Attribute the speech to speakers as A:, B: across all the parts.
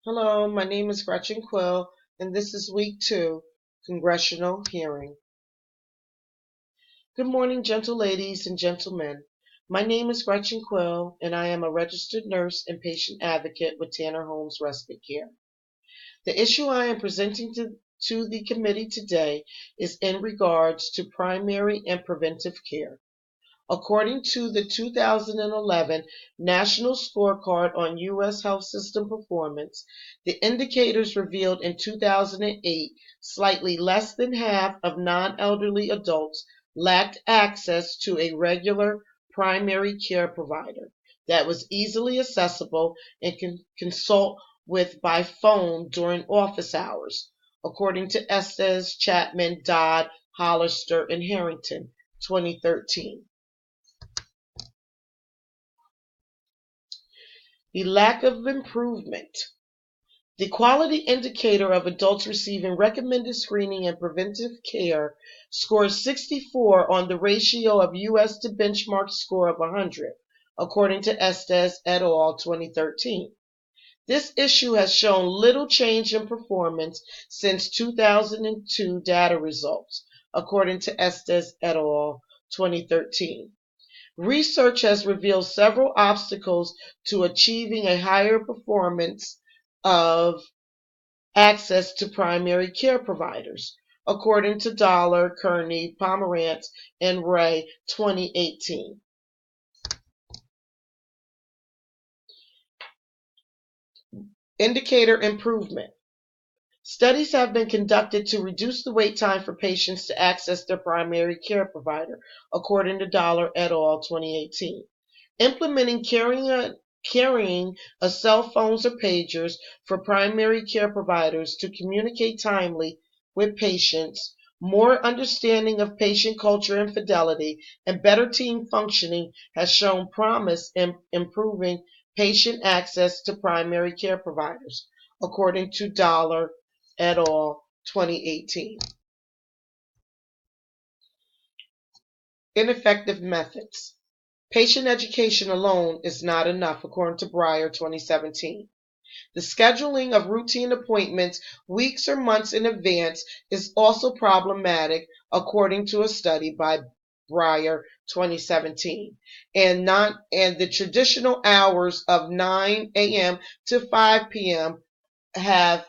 A: Hello, my name is Gretchen Quill, and this is week 2, Congressional Hearing. Good morning, gentle ladies and gentlemen. My name is Gretchen Quill, and I am a registered nurse and patient advocate with Tanner Homes Respite Care. The issue I am presenting to the committee today is in regards to primary and preventive care. According to the 2011 National Scorecard on U.S. Health System Performance, the indicators revealed in 2008 slightly less than half of non-elderly adults lacked access to a regular primary care provider that was easily accessible and can consult with by phone during office hours, according to Estes, Chapman, Dodd, Hollister, and Harrington, 2013. The lack of improvement. The quality indicator of adults receiving recommended screening and preventive care scores 64 on the ratio of U.S. to benchmark score of 100, according to Estes et al. 2013. This issue has shown little change in performance since 2002 data results, according to Estes et al. 2013. Research has revealed several obstacles to achieving a higher performance of access to primary care providers, according to Dollar, Kearney, Pomerantz, and Ray, 2018. Indicator improvement. Studies have been conducted to reduce the wait time for patients to access their primary care provider, according to Dollar et al. 2018. Implementing carrying a cell phones or pagers for primary care providers to communicate timely with patients, more understanding of patient culture and fidelity, and better team functioning has shown promise in improving patient access to primary care providers, according to Dollar et al. 2018. Ineffective methods. Patient education alone is not enough, according to Breyer, 2017. The scheduling of routine appointments weeks or months in advance is also problematic, according to a study by Breyer, 2017. And the traditional hours of 9 a.m. to 5 p.m. have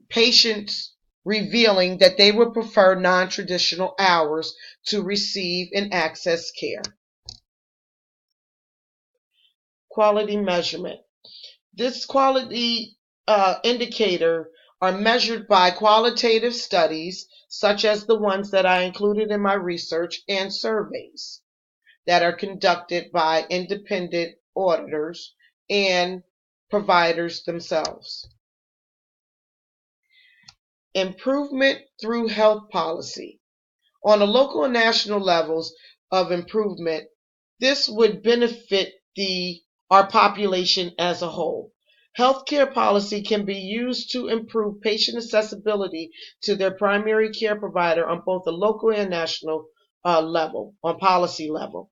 A: patients revealing that they would prefer non-traditional hours to receive and access care. Quality measurement. This quality indicator are measured by qualitative studies, such as the ones that I included in my research, and surveys that are conducted by independent auditors and providers themselves. Improvement through health policy. On a local and national levels of improvement, this would benefit our population as a whole. Healthcare policy can be used to improve patient accessibility to their primary care provider on both the local and national level, on policy level.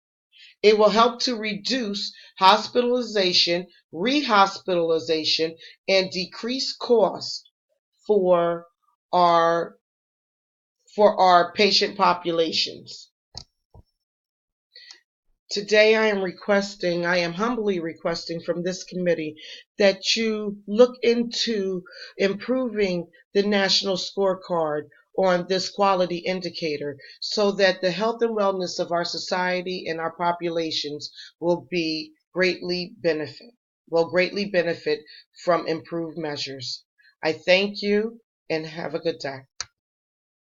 A: It will help to reduce hospitalization, rehospitalization, and decrease costs for our patient populations. Today I am humbly requesting from this committee that you look into improving the national scorecard on this quality indicator so that the health and wellness of our society and our populations will greatly benefit from improved measures. I thank you and have a good day.